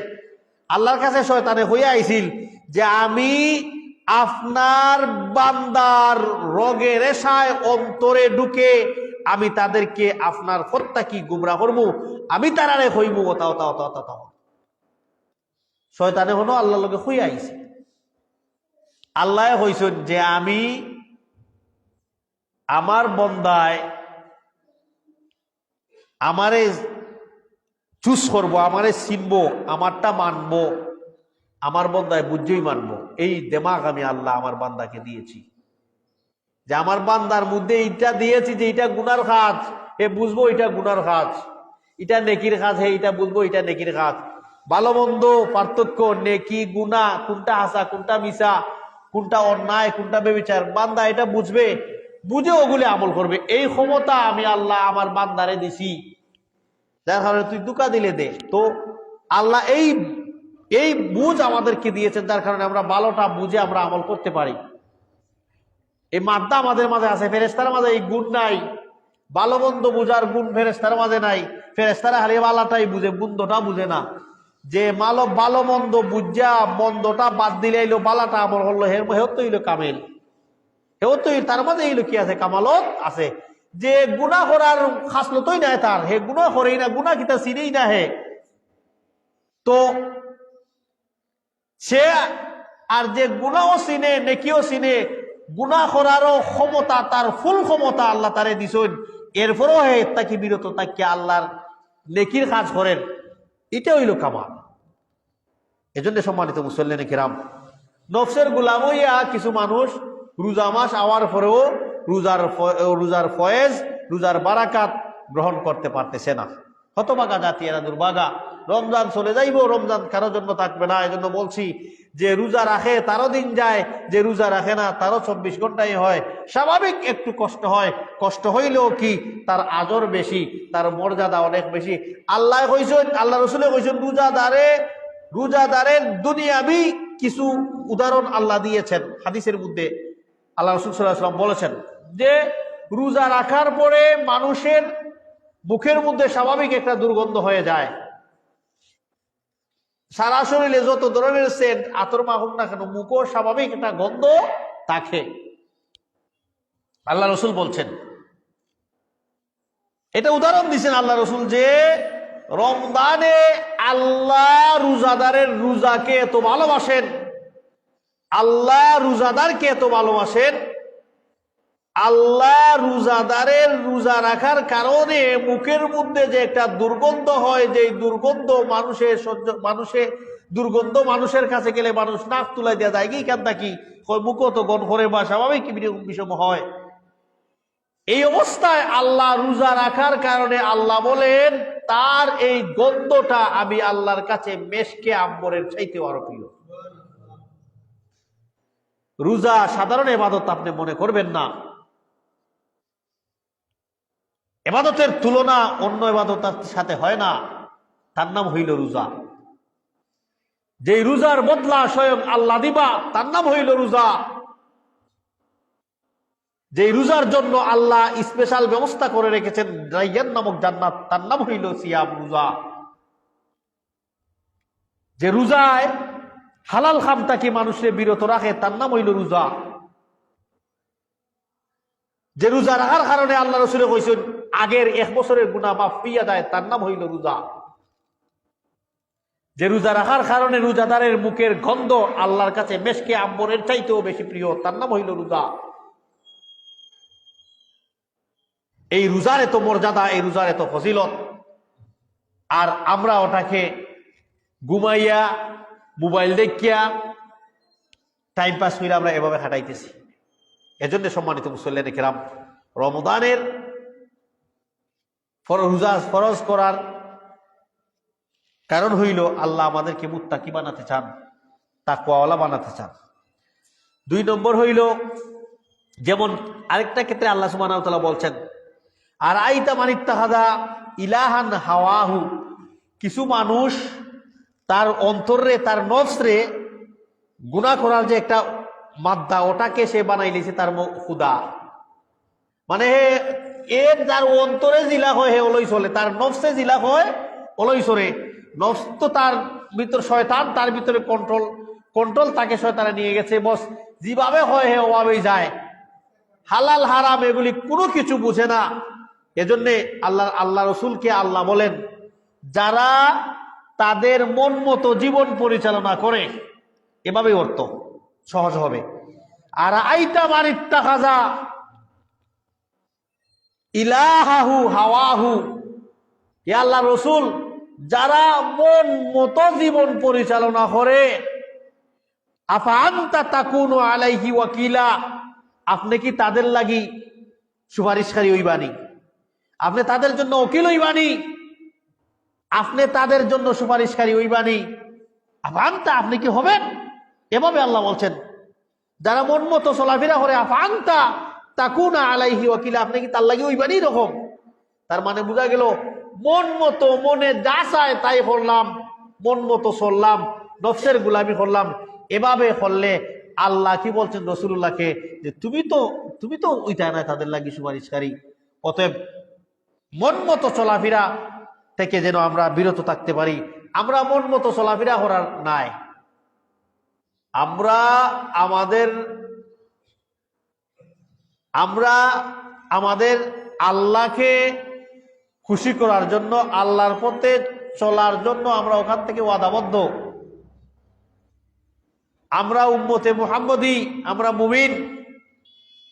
আল্লাহর কাছে শয়তানে হইয়া আইছিল যে আমি আপনার বান্দার রোগে রেশায় অন্তরে ঢুকে আমি তাদেরকে আপনার হত্যা কি গুমরা করবো, আমি তারারে হইব তাও শয়তানে হলো আল্লাহর লগে হইয়া আইছে। আল্লাহ হইছেন যে আমি আমার বন্দায় আমারে চুজ করবো, আমারে চিনবো, আমারটা মানবো, আমার বন্দায় বুঝেই মানবো। এই দেমাগ আমি আল্লাহ আমার বান্দাকে দিয়েছি যে আমার বান্দার মধ্যে এইটা দিয়েছি যে এটা গুনার কাজ, এ বুঝবো এটা গুনার কাজ, এটা নেকির কাজ, হে এটা বুঝবো এটা নেকির কাজ। ভালো মন্দ পার্থক্য, নেকি গুনাহ, কোনটা হাসা কোনটা মিশা, কোনটা অন্যায় কোনটা বেবিচার, বান্দা এটা বুঝবে, বুঝে ওগুলি আমল করবে। এই ক্ষমতা আমি আল্লাহ আমার বান্দারে দিছি, যার কারণে তুই দুকা দিলে দে। তো আল্লাহ এই বুঝ আমাদেরকে দিয়েছেন, যার কারণে আমরা ভালোটা বুঝে আমরা আমল করতে পারি। এই মাদ্দা আমাদের মাঝে আছে, ফেরেশতার মাঝে এই গুণ নাই। ভালো মন্দ বুঝার গুণ ফেরেশতার মাঝে নাই। ফেরেশতারা খালি ভালোটাই বুঝে, মন্দটা বুঝে না। যে ভালো মন্দ বুঝা মন্দটা বাদ দিলে এলো বালাটা আমল হলো, হেও তো হইলো কামেল, হেও তো তার মাঝে এইলো কি আছে, কামালত আছে। যে গুনাহ করার খাসলতই নাই তার, হে গুনাহ করেই না, গুনাহ কিতা চিনেই না হে। তো সে আর যে গুনাহও চিনে নেকিও চিনে, গুনাহ করারও ক্ষমতা তার, ফুল ক্ষমতা আল্লাহ তারে দিছেন। এরপরও হে তাকে বিরত তাকিয়া আল্লাহর নেকির কাজ করেন, এটা হইল কামাল। এজন্য সম্মানিত মুসল্লিন কিরাম, নফসের গোলাম হইয়া কিছু মানুষ রোজা মাস আওয়ার পরেও রোজার ফয়েজ, রোজার বারাকাত গ্রহণ করতে পারতেছে না। হতভাগা জাতি এরা, দুর্ভাগা। রমজান চলে যাইব, রমজান কারোর জন্য থাকবে না। এজন্য বলছি যে রোজা রাখে তারও দিন যায়, যে রোজা রাখে না তারও 24 ঘন্টাই হয়। স্বাভাবিক একটু কষ্ট হয়, কষ্ট হইলেও কি তার আজর বেশি, তার মর্যাদা অনেক বেশি। আল্লাহ কইছেন, আল্লাহ রসুলে কইছেন রোজাদারের দুনিয়াবি কিছু উদাহরণ আল্লাহ দিয়েছেন হাদিসের মধ্যে। আল্লাহ রসুল সাল্লাল্লাহু আলাইহি ওয়াসাল্লাম বলেছেন যে রোজা রাখার পরে মানুষের মুখের মধ্যে স্বাভাবিক একটা দুর্গন্ধ হয়ে যায়। সারা শরীরে যত ধরনের সেন্ট আতর মাহুক না কেন, মুখও স্বাভাবিক একটা গন্ধ থাকে। আল্লাহ রসুল বলছেন, এটা উদাহরণ দিচ্ছেন আল্লাহ রসুল যে রমজানে আল্লাহ রোজাদারের রোজাকে এত ভালোবাসেন, আল্লাহ রোজাদারকে এত ভালোবাসেন, আল্লাহ রোজাদারের রোজা রাখার কারণে মুখের মধ্যে যে একটা দুর্গন্ধ হয়, যে দুর্গন্ধ মানুষের কাছে গেলে মানুষ নাক তুলাই দেওয়া যায় কি কেন থাকি মুখ তো গণ করে বা স্বাভাবিক বিষম হয়। এই অবস্থায় আল্লাহ রোজা রাখার কারণে আল্লাহ বলেন তার এই গন্ধটা আমি আল্লাহর কাছে মেশকে আম্বরের চাইতে আরো প্রিয়। রোজা সাধারণ ইবাদত আপনি মনে করবেন না, ইবাদতের তুলনা অন্য ইবাদতের সাথে হয় না। তার নাম হইল রোজা। যে রোজার বদলা স্বয়ং আল্লাহ দিবা তার নাম হইল রোজা। যে রোজার জন্য আল্লাহ স্পেশাল ব্যবস্থা করে রেখেছেন রাইয়ান নামক জান্নাত, তার নাম হইল সিয়াম, রোজা। যে রোজায় হালাল খামটাকে মানুষের বিরত রাখে তার নাম হইল রোজা। যে রোজা রাখার কারণে আল্লাহ রসুল কইছেন আগের 1 বছরের গুনাহ মাফ হইয়া যায়, তার নাম হইল রোজা। যে রোজা রাখার কারণে রোজাদারের মুখের গন্ধ আল্লাহর কাছে মেশকে আম্বরের চাইতেও বেশি প্রিয়, তার নাম হইল রোজা। এই রোজার এত মর্যাদা, এই রোজার এত ফজিলত, আর আমরা ওটাকে ঘুমাইয়া মোবাইল দেখিয়া টাইম পাস করে আমরা এভাবে খাটাইতেছি। এজন্য সম্মানিত মুসল্লিয়ানে কিরাম, রমজানের রোজা ফরজ করার কারণ হইল আল্লাহ আমাদেরকে মুত্তাকি বানাতে চান, তাকওয়াওয়ালা বানাতে চান। 2 নম্বর হইল, যেমন আরেকটা ক্ষেত্রে আল্লাহ সুবহানাহু ওয়া তাআলা বলছেন আর আইতা মানিত্তাখাযা ইলাহান হাওয়াহু, কিছু মানুষ তার অন্তরে তার নফসরে গুনাহ করার যে একটা মাদ্দা ওটাকে সে বানাই লিছে তার খুদা। মানে এর যার অন্তরে জিলা হয় হে ওলই চলে, তার নফসে জিলা হয় ওলই চলে। নফস তো তার ভিতর শয়তান, তার ভিতরে কন্ট্রোল তাকে শয়তানে নিয়ে গেছে। বস যেভাবে হয় হে ওভাবেই যায়, হালাল হারাম এগুলি কোনো কিছু বুঝে না। এজন্যে আল্লাহ রসুলকে আল্লাহ বলেন যারা তাদের মন মতো জীবন পরিচালনা করে, এভাবেই অর্থ সহজ হবে। আর আইতা মানিত্তাখাযা ইলাহাহু হাওয়াহু, হে আল্লাহ রসুল যারা মন মতো জীবন পরিচালনা করে, আফা আনতা তাকুনু আলাইহি ওয়াকিলা, আপনি কি তাদের লাগি সুপারিশকারী হইবানি? আপনি তাদের জন্য ওকিল হইবানি? আপনি তাদের জন্য সুপারিশকারী হইবানি? আফা আনতা, আপনি কি হবেন? এভাবে আল্লাহ বলছেন যারা মন মতো চলাফেরা করে, আফা আনতা তাকুনা আলাইহি ওয়াকিলা, আপনি কি তার লাগি হইবানি এরকম? তার মানে বোঝা গেল মন মতো, মনে যা চায় তাই করলাম, মন মতো চললাম, নফসের গোলামি করলাম। এভাবে করলে আল্লাহ কি বলছেন রাসূলুল্লাহকে যে তুমি তো ওইটা না তাদের লাগি সুপারিশকারী। অতএব মন মতো চলাফেরা থেকে যেন আমরা বিরত থাকতে পারি। আমরা মন মতো চলাফেরা করার নাই, আমরা আমাদের আল্লাহকে খুশি করার জন্য, আল্লাহর পথে চলার জন্য আমরা ওখান থেকে ওয়াদাবদ্ধ। আমরা উম্মতে মুহাম্মদী, আমরা মুমিন,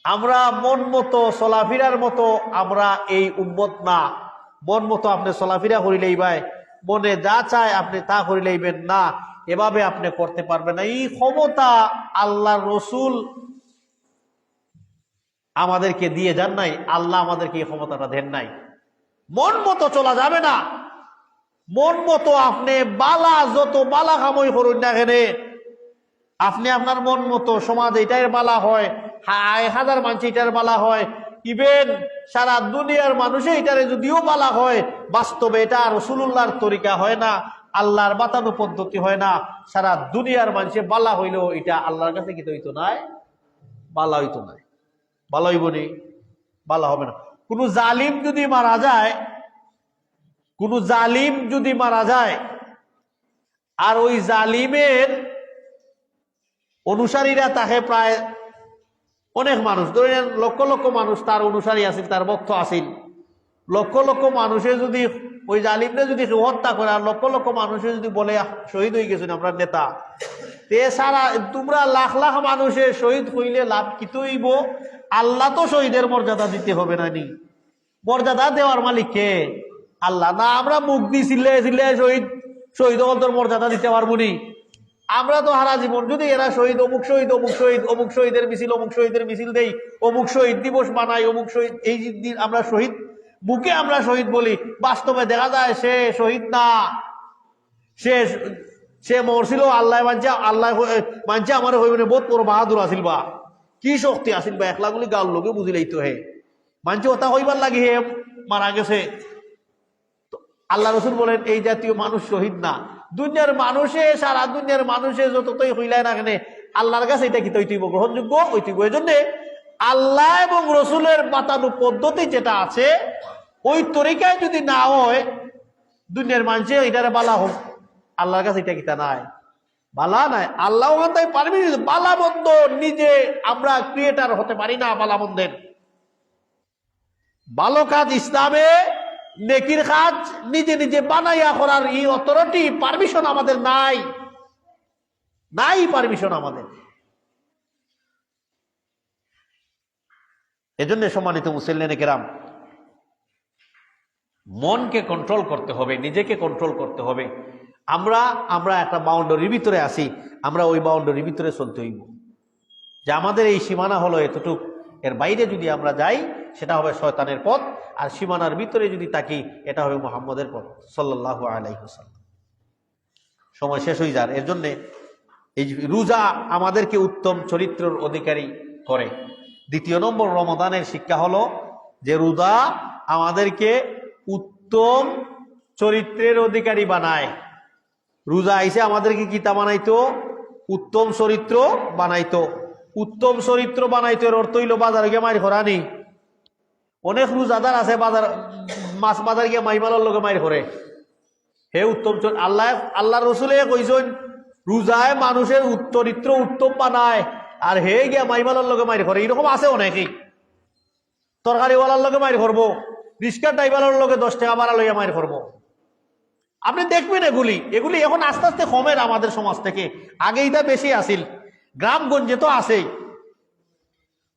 আমরা মন মতো চলাফেরার মতো আমরা এই উম্মত না। মন মতো আপনি চলাফেরা করিলেই ভাই, মনে যা চায় আপনি তা করিলেইবেন না, এভাবে আপনি করতে পারবেন না। এই ক্ষমতা আল্লাহর রসুল আমাদেরকে দিয়ে যান নাই, আল্লাহ আমাদেরকে এই ক্ষমতাটা দেন নাই। মন মতো চলা যাবে না। মন মতো আপনি যত বালা কামই করুন না কেন, আপনি আপনার মন মতো সমাজ এটার বালা হয়, হাজার মানুষ এটার বালা হয়, ইভেন সারা দুনিয়ার মানুষে এটারে যদিও বালা হয়, বাস্তবে এটা রাসূলুল্লাহর তরিকা হয় না, আল্লাহর বাতানো পদ্ধতি হয় না। সারা দুনিয়ার মানুষে বালা হইলেও এটা আল্লাহর কাছে কি হইতো নাই, বালা হইতো নাই। বালা হইব নি? বালা হবে না। কোন জালিম যদি মারা যায়, কোন জালিম যদি মারা যায়, আর ওই জালিমের অনুসারীরা তাকে প্রায় অনেক মানুষ, ধরেন লক্ষ লক্ষ মানুষ তার অনুসারী আছিল, তার ভক্ত আছিল, লক্ষ লক্ষ মানুষে যদি ওই জালিমরে যদি হত্যা করে, আর লক্ষ লক্ষ মানুষে যদি বলে শহীদ হয়ে গেছেন আমরা নেতা, তে সারা তোমরা লাখ লাখ মানুষের শহীদ হইলে লাভ কি হইব? আল্লাহ তো শহীদের মর্যাদা দিতে হবে না নি? মর্যাদা দেওয়ার মালিক কে? আল্লাহ না? আমরা মুখ দিয়ে চিল্লে চিল্লে শহীদ শহীদ অন্তর মর্যাদা দিতে পারবো নি? আমরা তো হারা জীবন যদি এরা শহীদ, অমুক শহীদ, অমুক শহীদ, অমুক শহীদের মিছিল, অমুক শহীদের মিছিল দেই, অমুক শহীদ দিবস বানাই, অমুক শহীদ, এই দিন আমরা শহীদ, বুকে আমরা শহীদ বলি, বাস্তবে দেখা যায় সে শহীদ না, সে মরছিল আল্লাহ মানছে, আল্লাহ মানছে আমার হইবে বহুত বড় বাহাদুর আসিল বা কি শক্তি আসিল বা একলাগুলি গাল লোকে বুঝিলেই তো হে মানছে ওটা হইবার লাগে হে মারা গেছে। আল্লাহ রসুল বলেন এই জাতীয় মানুষ শহীদ না। দুনিয়ার মানুষে, সারা দুনিয়ার মানুষে যতই হইলায় না কেন, আল্লাহর কাছে এটা কি তৈতিব গ্রহণযোগ্য ঐতিব। এই জন্যে আল্লাহ এবং রসুলের বাতানো পদ্ধতি যেটা আছে, ওই তরিকায় যদি না হয়, দুনিয়ার মানুষে এটারে বালা হোক, আল্লাহর কাছে এটা কিতা নাই, বালা নাই। আল্লাহ পারবি বালা বন্ধ, নিজে আমরা ক্রিয়েটার হতে পারি না বালা বন্ধের। ভালো কাজ ইসলামে, নেকির কাজ নিজে নিজে বানাইয়া করার এই অথরিটি, পারমিশন আমাদের নাই, নাই পারমিশন আমাদের। এজন্য সম্মানিত মুসলিম কেরাম, মনকে কন্ট্রোল করতে হবে, নিজেকে কন্ট্রোল করতে হবে। আমরা একটা বাউন্ডারির ভিতরে আছি, আমরা ওই বাউন্ডারির ভিতরে চলতে হইব, যে আমাদের এই সীমানা হলো এতটুক, এর বাইরে যদি আমরা যাই সেটা হবে শয়তানের পথ, আর সীমানার ভিতরে যদি থাকি এটা হবে মুহাম্মদের পথ সাল্লাল্লাহু আলাইহি ওয়াসাল্লাম। সময় শেষ হয়ে যার। এর জন্যে এই রোজা আমাদেরকে উত্তম চরিত্রের অধিকারী করে। দ্বিতীয় নম্বর রমাদানের শিক্ষা হলো যে রোজা আমাদেরকে উত্তম চরিত্রের অধিকারী বানায়। রোজা আইসে আমাদেরকে কিতা বানাইতো? উত্তম চরিত্র বানাইতো। উত্তম চরিত্র বানাইতো এর অর্থ হইল বাজারে গিয়ে মাইর খরানি। অনেক রোজাদার আছে বাজার মাছ বাজার গিয়ে মাইমালার লোকে মাইর করে, হে উত্তম আল্লাহ রসুলে কইছেন রোজায় মানুষের চরিত্র উত্তম বানায়, আর হে গিয়া মাইমালার লোকে মাইর করে। এরকম আছে অনেকেই, তরকারিওয়ালার লোকে মাইর করবো, রিক্সা ড্রাইভারের লোকে 10 টাকা ভাড়া লইয়া মাইর করবো। আপনি দেখবেন এগুলি এখন আস্তে আস্তে কমের আমাদের সমাজ থেকে। আগে এটা বেশি আসিল, গ্রামগঞ্জে তো আছেই।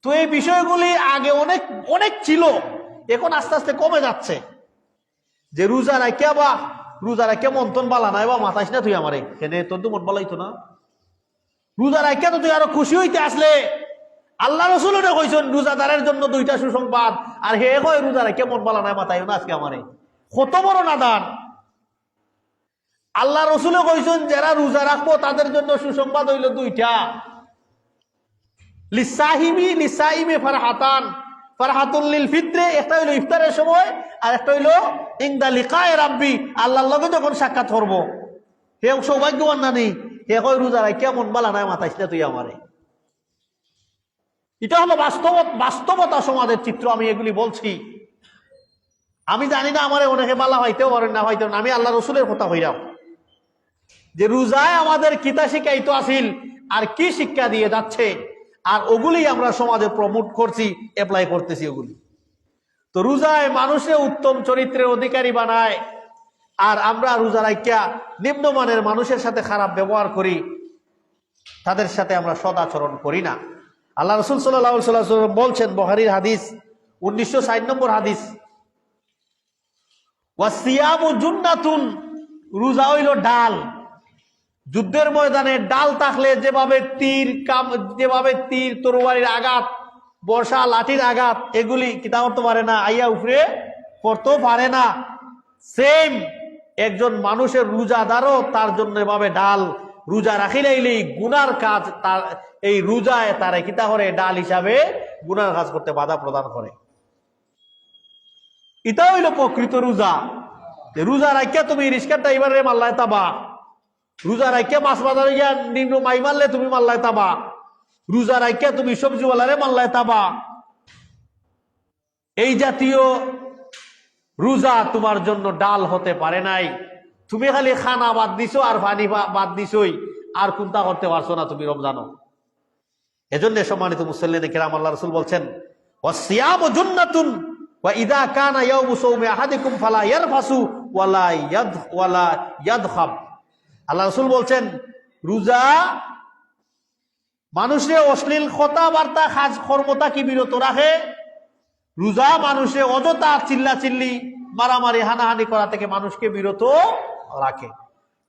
তো এই বিষয়গুলি আগে অনেক অনেক ছিল, এখন আস্তে আস্তে কমে যাচ্ছে। যে রোজা রাখিয়া বা রোজা রাখিয়া মন্তন বালা নাই বা মাথাইস না তুই আমারে, কেনে তোর তো মন বালাইতো না। রোজা রাখিয়া তো তুই আরো খুশি হইতে আসলে। আল্লাহ রসুলও কইছেন রোজাদারের জন্য 2টা সুসংবাদ, আর হে কয় রোজা রাখিয়া মন বালা নাই মাথাইও না আজকে আমারে। কত বড় নাদান! আল্লাহ রসুলও কইছেন যারা রোজা রাখবো তাদের জন্য সুসংবাদ হইল 2টা। লিসাইমি ফারহাতান, ফারহাতুল লিল ফিত্রে, একটা হইল ইফতারের সময়, আর একটা হইল ইনদা লিকায়ে রাব্বি, আল্লাহর লগে যখন সাক্ষাৎ করব। হে সৌভাগ্যবান না নি, হে কয় রোজা রাখিয়া মন বালা নাই মাথাইস না তুই আমারে। এটা হলো বাস্তবতা সমাজের চিত্র। আমি এগুলি বলছি, আমি জানি না আমারে অনেকে বালা হইতেও পারেন না হইতেও না। আমি আল্লাহ রসুলের কথা হইলাম যে রোজায় আমাদের কিতা শিখাইতো আসিল আর কি শিক্ষা দিয়ে যাচ্ছে, আর ওগুলি আমরা সমাজে প্রমোট করছি, অ্যাপ্লাই করতেছি ওগুলি। তো রোজায় মানুষের উত্তম চরিত্রের অধিকারী বানায়, আর আমরা রোজা রাখিয়া নিম্নমানের মানুষের সাথে খারাপ ব্যবহার করি, তাদের সাথে আমরা সদাচরণ করি না। আল্লাহ রসুল সাল্লাল্লাহু আলাইহি ওয়াসাল্লাম বলছেন, বুখারীর হাদিস 1960 নম্বর হাদিস, ওয়াসিয়ামু জুন্নাতুন, রোজা হইল ডাল। যুদ্ধের ময়দানে ডাল থাকলে যেভাবে তীর তরবারির আঘাত, বর্ষা লাঠির আঘাত, এগুলি কিতা করতে পারে না, আইয়া উপরে পড়তেও পারে না। সেম একজন মানুষের রোজাদারও তার জন্য এভাবে ডাল, রোজা রাখিলেই গুনার কাজ তার এই রোজায় তারে কিতা করে ডাল হিসাবে গুনার কাজ করতে বাধা প্রদান করে। এটা হইল প্রকৃত রোজা। রোজা রাখিয়া তুমি রিস্কার ড্রাইভারে মাল্লায় তাবা, রোজা রাখিয়া মাছ বাজারে গিয়া নিম্ন মাই মারলে তুমি মাল্লায় তাবা, রোজা রাখিয়া তুমি সবজিওয়ালারে মাল্লায় তাবা। এই জাতীয় রোজা তোমার জন্য ডাল হতে পারে নাই। তুমি খালি খানা বাদ দিছো আর পানি বাদ দিছই, আর কোনটা করতে পারছো না তুমি রমজানও। এজন্য সম্মানিত মুসল্লিনে কিরাম, আল্লাহ রাসূল বলছেন ওয়াসিয়ামু জুন্নাতুন ওয়া ইযা কানা ইয়াউমু সাওমি আহাদিকুম ফালা ইয়ারফাসু ওয়ালা ইয়াদখাব। আল্লাহ রাসূল বলছেন রোজা মানুষের অশ্লীল কথাবার্তা কাজ কর্মতা কি বিরত রাখে। রোজা মানুষে অযথা চিল্লা চিল্লি মারামারি হানাহানি করা থেকে মানুষকে বিরত রাখে।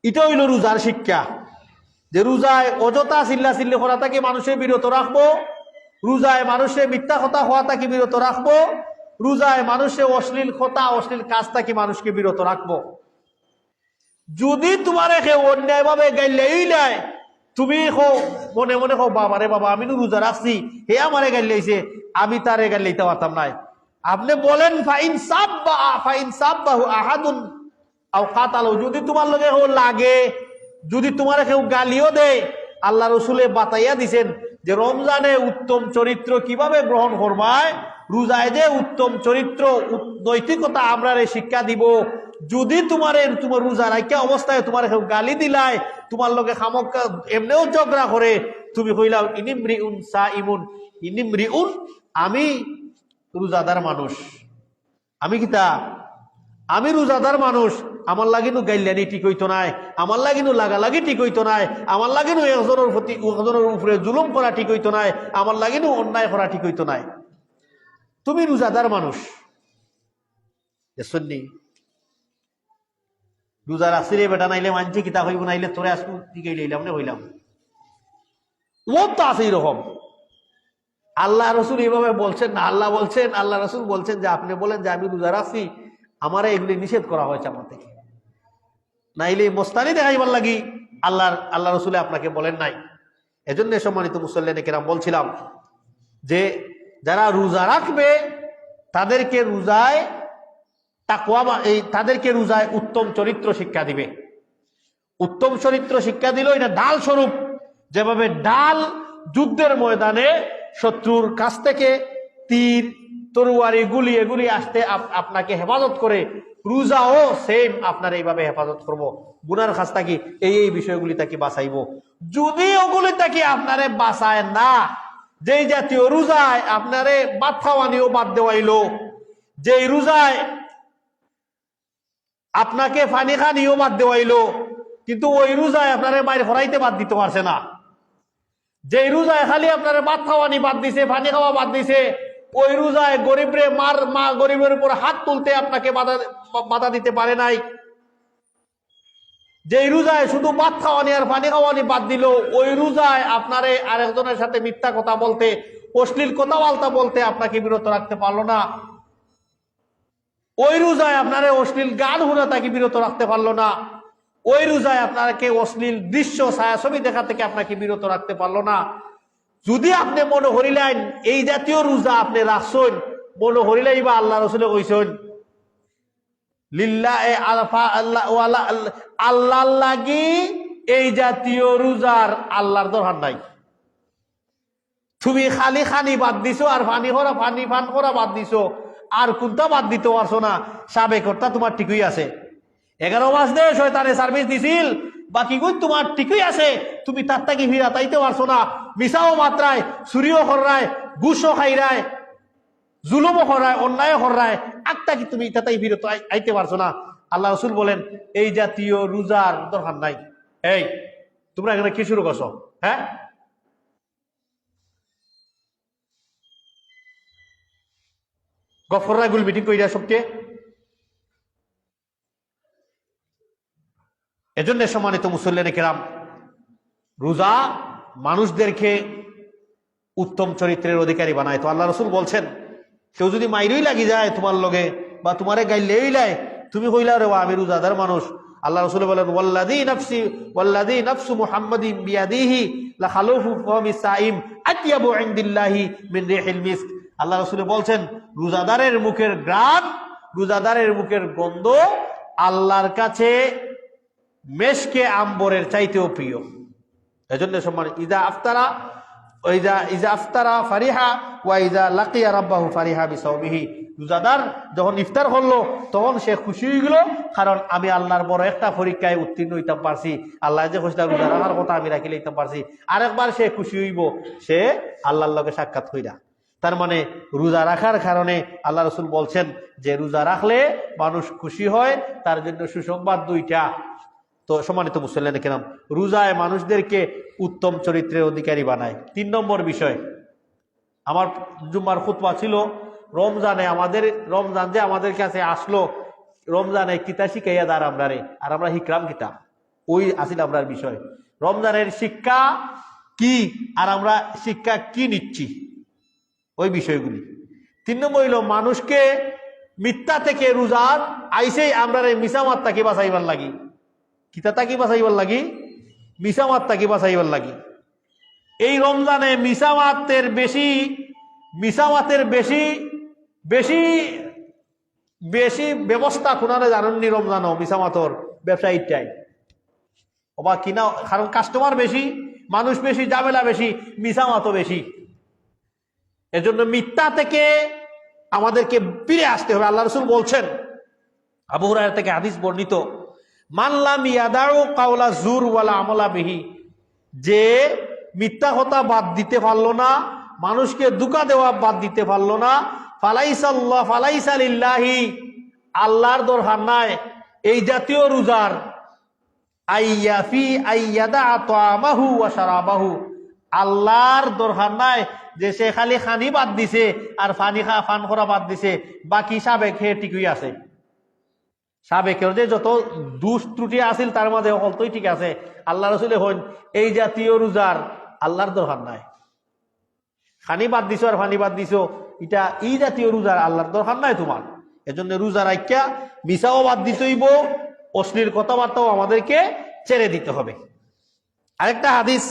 এটা হইল রোজার শিক্ষা, যে রোজায় অযথা চিল্লা চিল্লি করা থেকে মানুষে বিরত রাখবো, রোজায় মানুষে মিথ্যা কথা হওয়া থেকে বিরত রাখবো, রোজায় মানুষে অশ্লীল কথা অশ্লীল কাজ থেকে মানুষকে বিরত রাখবো। যদি তোমার কেউ অন্যায় ভাবে গাইলেই নাই, তুমি মনে মনে কো বাবারে বাবা আমি রোজা রাখছি, হে আমারে গাইলেইছে, আমি তারে গাইলেইতে পারতাম নাই। আপনি বলেন ফাইন সাব্বাহু আহাদুন আও কাতালু, যদি তোমার লগে লাগে, যদি তোমার কেউ গালিও দেয়, আল্লাহ রসুলে বাতাইয়া দিছেন যে রমজানে উত্তম চরিত্র কিভাবে গ্রহণ করবায়, রোজায় যে উত্তম চরিত্র নৈতিকতা আমরা শিক্ষা দিব। যদি তোমার রোজা রাখিয়া অবস্থায় তোমার কেউ গালি দিলায়, তোমার লগে খামক্কা এমনিও ঝগড়া করে, তুমি কইলাও ইনিমরিউন সাইমুন, ইনিমরিউন আমি রোজাদার মানুষ, আমি কিতা আমি রোজাদার মানুষ, আমার লাগিনু গাইলানি ঠিক হইতো নাই, আমার লাগিনু লাগালাগি ঠিক হইতো নাই, আমার লাগিনু একজনের প্রতি একজনের উপরে জুলুম করা ঠিক হইতো নাই, আমার লাগিনু অন্যায় করা ঠিক হইতো নাই। তুমি রোজাদার মানুষ। শুননি রোজা রাখছি রে বেটা, নাইলে মানছি কিতা হইব, নাইলে তোরে আসবো টিকাই লইলাম না হইলাম, ও তো আছে এরকম। আল্লাহ রসুল এইভাবে বলছেন না। আল্লাহ বলছেন, আল্লাহ রসুল বলছেন যে আপনি বলেন যে আমি রোজা রাখছি, আমার এগুলি নিষেধ করা হয়েছে আমার থেকে, নাইলে মোস্তানি দেখাইবার লাগি আল্লাহ রসুলে আপনাকে বলেন নাই। এজন্য সম্মানিত মুসল্লিনে কেরাম বলছিলাম যে যারা রোজা রাখবে তাদেরকে রোজায় তাদেরকে রোজায় উত্তম চরিত্র শিক্ষা দিবে। উত্তম চরিত্র শিক্ষা দিল এটা ঢাল স্বরূপ, যেভাবে ঢাল যুদ্ধের ময়দানে শত্রুর কাছ থেকে তীর তরুয়ারি গুলি এগুলি আসতে আপনাকে হেফাজত করে, রোজাও সেম আপনার এইভাবে হেফাজত করব, গুনার কাছ থাকি এই বিষয়গুলি তাকে বাঁচাইব। যদি ওগুলি তাকে আপনারে বাঁচায় না, যেই জাতীয় রোজায় আপনারে ভাত খাওয়ানিও বাদ দেওয়াইল, যেই রোজায় আপনাকে পানি খানিও বাদ দেওয়াইলো, কিন্তু ওই রোজায় আপনারে মায়ের ফরাইতে বাদ দিতে পারছে না। যেই রোজায় খালি আপনারে ভাত খাওয়ানি বাদ দিছে, পানি খাওয়া বাদ দিছে, ওই রোজায় গরিবরে গরিবের উপর হাত তুলতে আপনাকে বাধা দিতে পারে নাই। যেই রোজায় শুধু ভাত খাওয়ানি আর পানি খাওয়ানি বাদ দিল, ওই রোজায় আপনারে আরেকজনের সাথে মিথ্যা কথা বলতে, অশ্লীল কথাবার্তা বলতে আপনাকে বিরত রাখতে পারলো না। ওই রোজায় আপনারে অশ্লীল গান শোনা তাকে বিরত রাখতে পারলো না। ওই রোজায় আপনাকে অশ্লীল দৃশ্য ছায়াছবি দেখা থেকে আপনাকে বিরত রাখতে পারলো না। যদি আপনি মনে হরিলেন এই জাতীয় রোজা আপনি রাখছেন, মনে হরিলাই বা আল্লাহ রসুলে কইছেন লিল্লাহে আল্লাহ লাগি এই জাতীয় রোজার আল্লাহর দরকার নাই। তুমি খালি খানি বাদ দিছো আর পানি ফান করা বাদ দিছো, আর কোনটা বাদ দিতে পারছো না। সাবেকটা তোমার ঠিকই আছে, 11 মাস দে শয়তানে সার্ভিস দিছিল, বাকি গুণ তোমার ঠিকই আছে, তুমি তার থেকে ফিরা তাইতে পারছো না। মিশাও মাত্রায়, চুরিও করায়, ঘুষও খাইরায়, জুলুমও করায়, অন্যায়ও করায়, আটটা কি তুমি তাতেই ফিরত আইতে পারছো না। আল্লাহ রসুল বলেন এই জাতীয় রোজার দরকার নাই। এই তোমরা এখানে কি শুরু করছো? হ্যাঁ, গফররা গুল মিটিং কইরা সবকে। এজন্য সম্মানিত মুসল্লিনে কেরাম, রোজা মানুষদেরকে উত্তম চরিত্রের অধিকারী বানায়। তো আল্লাহ রসুল বলছেন কেউ যদি মাইরই লাগি যায় তোমার লগে, বা তোমারে গাইলেই লাই, তুমি কইলা রে আমি রোজাদার মানুষ, আল্লাহ রাসূল বলেন ওয়াল্লাযী নাফসু মুহাম্মাদিন বিয়াদিহি লা খালুফু ফামি সাইম আতিয়াবু ইনদিল্লাহি মিন রিহিল মিস্ক। আল্লাহ রাসূল বলছেন রোজাদারের মুখের ঘ্রাণ, রোজাদারের মুখের গন্ধ আল্লাহর কাছে মেশকে আম্বরের চাইতেও প্রিয়। এজন্য সম্মানিত ইজা আফতারা ফারিহা ওয়া ইজা লাকিয়া রাব্বাহু ফারিহা বিসাওমিহি। রোজাদার যখন ইফতার করলো তখন সে খুশি হয়ে গেল, কারণ আমি আল্লাহর বড় একটা পরীক্ষায় উত্তীর্ণ হইতে পারছি, আল্লাহ যে খুশি রোজা রাখার কথা আমি রাখি লইতে পারছি। আরেকবার সে খুশি হইব, সে আল্লাহর লগে সাক্ষাৎ হইরা। তার মানে রোজা রাখার কারণে আল্লাহ রাসূল বলছেন যে রোজা রাখলে মানুষ খুশি হয়, তার জন্য সুসংবাদ দুইটা। তো সম্মানিত মুসল্লিয়ানে কেরাম, রোজায় মানুষদেরকে উত্তম চরিত্রের অধিকারী বানায়। 3 নম্বর বিষয়, আমার জুম্মার খুতবা ছিল রমজানে রমজান যে আমাদের কাছে আসলো, রমজানে কিতা শিখাইয়া দাঁড় আমরারে, আর আমরা হিকরাম কিতা, ওই আসিল আমরার বিষয়। রমজানের শিক্ষা কি আর আমরা শিক্ষা কি নিচ্ছি, ওই বিষয়গুলি। 3 নম্বর হইল মানুষকে মিথ্যা থেকে রোজার আইসেই আমরা মিসামাত তাকে বাঁচাইবার লাগি, কিতা তাকে বাঁচাইবার লাগি, মিসামাত তাকে বাঁচাইবার লাগি। এই রমজানে মিসামাতের বেশি ব্যবস্থা কোনারে জানেননি। রমজানও মিসামাতর ব্যবসা ইটাই অবা কিনা, কারণ কাস্টমার বেশি, মানুষ বেশি, ঝামেলা বেশি, মিসামাতও বেশি। এজন্য মিথ্যা থেকে আমাদেরকে ফিরে আসতে হবে। আল্লাহ রাসূল বলছেন, আবু হুরায়রা থেকে হাদিস বর্ণিত, মান লাম ইয়াদাউ কাওলা জুর ওয়ালা আমলা বিহি, যে মিথ্যা কথা বাদ দিতে পারলো না, মানুষকে ধোঁকা দেওয়া বাদ দিতে পারলো না, ফালাইসা লিল্লাহি, আল্লাহর দরকার নাই এই জাতীয় রোজার, আইয়াদা তাআমাহু ওয়া শারাবাহু, আল্লাহর দরকার নাই যে সে খালি খানি বাদ দিছে আর ফান করা বাদ দিছে, বাকি সাবেক হে ঠিকই আছে। সাবেকের যে যত দুষ ত্রুটি আছিল তার মাঝে অকলতই ঠিক আছে। আল্লাহ রাসূল হন এই জাতীয় রোজার আল্লাহর দরকার নাই। খানি বাদ দিছো আর ফানি বাদ দিছো, এটা এই জাতীয় রোজার আল্লাহর দরকার নাই তোমার। এজন্য রোজা রাখিয়া মিসাও বাদ দিতেইব, অশ্লীল কথাবার্তাও আমাদেরকে ছেড়ে দিতে হবে। আরেকটা হাদিস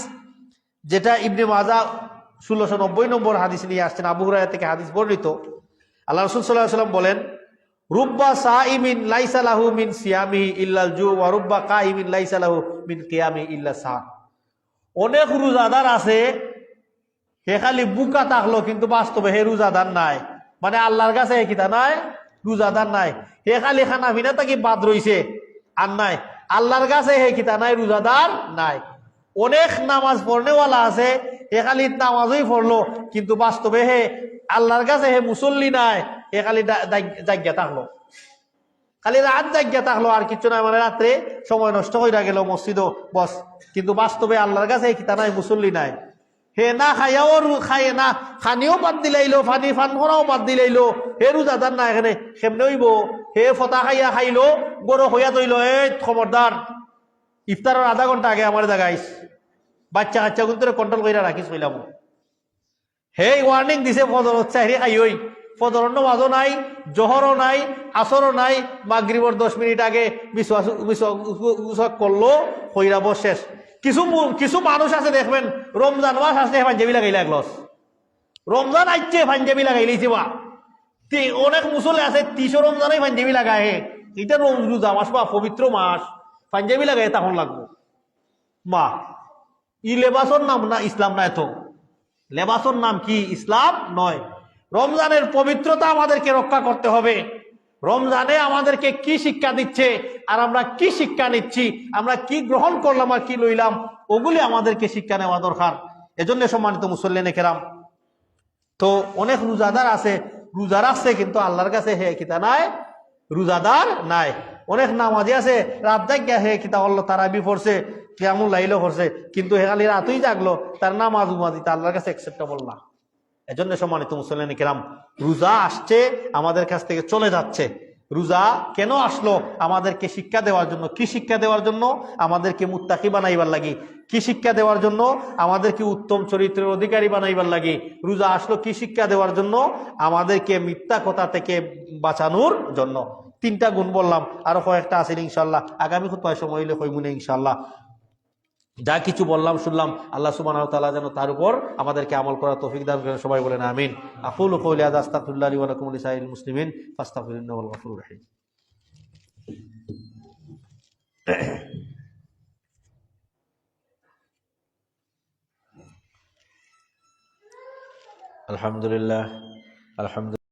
যেটা ইবনে মাজাহ 1690 নম্বর হাদিস নিয়ে আসছেন, আবু হুরায়রা থেকে হাদিস বর্ণিত। আল্লাহ রাসূল সাল্লাল্লাহু আলাইহি ওয়াসাল্লাম বলেন, রুব্বা সাইমিন লাইসা লাহু মিন সিয়ামিহি ইল্লাল জু ওয়া রুব্বা কাইমিন লাইসা লাহু মিন কিয়ামিহি ইল্লা সা। অনেক রোজাদার আছে, হে খালি বুকা থাকলো কিন্তু বাস্তবে হে রোজাদার নাই, মানে আল্লাহর কাছে কিতা নাই, রোজাদার নাই। হে খালি খানা পিনা তাকে বাদ রইছে আর নাই, আল্লাহর কাছে হে কিতা নাই, রোজাদার নাই। অনেক নামাজ পড়নেওয়ালা আছে, হে খালি নামাজই পড়লো কিন্তু বাস্তবে হে আল্লাহর কাছে হে মুসল্লি নাই, হে খালি জাগ্যা থাকলো, খালি রাত জাগ্যা থাকলো আর কিছু নাই, মানে রাত্রে সময় নষ্ট হয়ে গেল মসজিদও বস, কিন্তু বাস্তবে আল্লাহর কাছে কিতা নাই, মুসল্লি নাই। হে না খাইয়াও খায় না, খানিও বাদ দিলাইলো, ফান করাও বাদ দিলাইলো, হে রোজাদার না। এখানে সেমনে হইব, হে ফতা খাইয়া খাইলো, গরু হইয়া তৈল, এই খবরদার ইফতারের আধা ঘন্টা আগে আমার জায়গায় বাচ্চা কাচ্চা কিন্তু কন্ট্রোল করে রাখিস কইলাম। হে ওয়ার্নিং দিছে ফজর হচ্ছে, হে খাইই ফজর নামাজও নাই, জোহরও নাই, আসরও নাই, মাগরিবর 10 মিনিট আগে মিসওয়াক করলো, হইরা বস শেষ। কিছু মানুষ আছে দেখবেন রমজান মাস আসলে পাঞ্জাবি লাগাই লাগলস, রমজান আইছে পাঞ্জাবি লাগাই লাইছে। বা অনেক মুসলে আছে 30 রমজানই পাঞ্জাবি লাগায়, এটা রোজা মাস বা পবিত্র মাস, পাঞ্জাবি লাগাই তখন লাগবো। মা ই লেবাসর নাম না, ইসলাম না। এত লেবাসর নাম কি ইসলাম নয়। রমজানের পবিত্রতা আমাদেরকে রক্ষা করতে হবে। রমজানে আমাদেরকে কি শিক্ষা দিচ্ছে আর আমরা কি শিক্ষা নিচ্ছি, আমরা কি গ্রহণ করলাম আর কি লইলাম, ওগুলি আমাদেরকে শিক্ষা নেওয়া দরকার। এজন্য সম্মানিত মুসল্লিনে কেরাম, তো অনেক রোজাদার আছে, রোজা রাখছে কিন্তু আল্লাহর কাছে হে কিতা নাই, রোজাদার নাই। অনেক নামাজি আছে, রাত জাগিয়া হে কিতা হল্লো, তারাবি পড়ছে, কিয়ামুল লাইলও পড়ছে, কিন্তু হে খালি রাতই জাগলো, তার নামাজ উমাজিতা আল্লাহর কাছে অ্যাকসেপ্টেবল না। এজন্য সম্মানিত মুসল্লিনে কেরাম, রোজা আসছে আমাদের কাছ থেকে চলে যাচ্ছে। রোজা কেন আসলো? আমাদেরকে শিক্ষা দেওয়ার জন্য। কি শিক্ষা দেওয়ার জন্য? আমাদেরকে মুত্তাকি বানাইবার লাগি। কি শিক্ষা দেওয়ার জন্য? আমাদেরকে উত্তম চরিত্রের অধিকারী বানাইবার লাগি। রোজা আসলো কি শিক্ষা দেওয়ার জন্য? আমাদেরকে মিথ্যা কথা থেকে বাঁচানোর জন্য। 3টা গুণ বললাম, আরো কয়েকটা আছে ইনশাআল্লাহ, আগামী খুতবায় সময় হইলে কইমুনে ইনশাআল্লাহ। যা কিছু বললাম শুনলাম, আল্লাহ সুবহানাহু ওয়া তাআলা যেন তার উপর আমাদেরকে আমল করার তৌফিক দান করেন, সবাই বলেন আমিন। আকুলু কওলি হাযা আস্তাগফিরুল্লাহ লি ওয়া লাকুম ওয়া লিসাইরিল মুসলিমিন ফাস্তাগফিরুহু ইন্নাহু হুয়াল গফুরুর রহিম। আলহামদুলিল্লাহ, আলহামদুলিল্লাহ।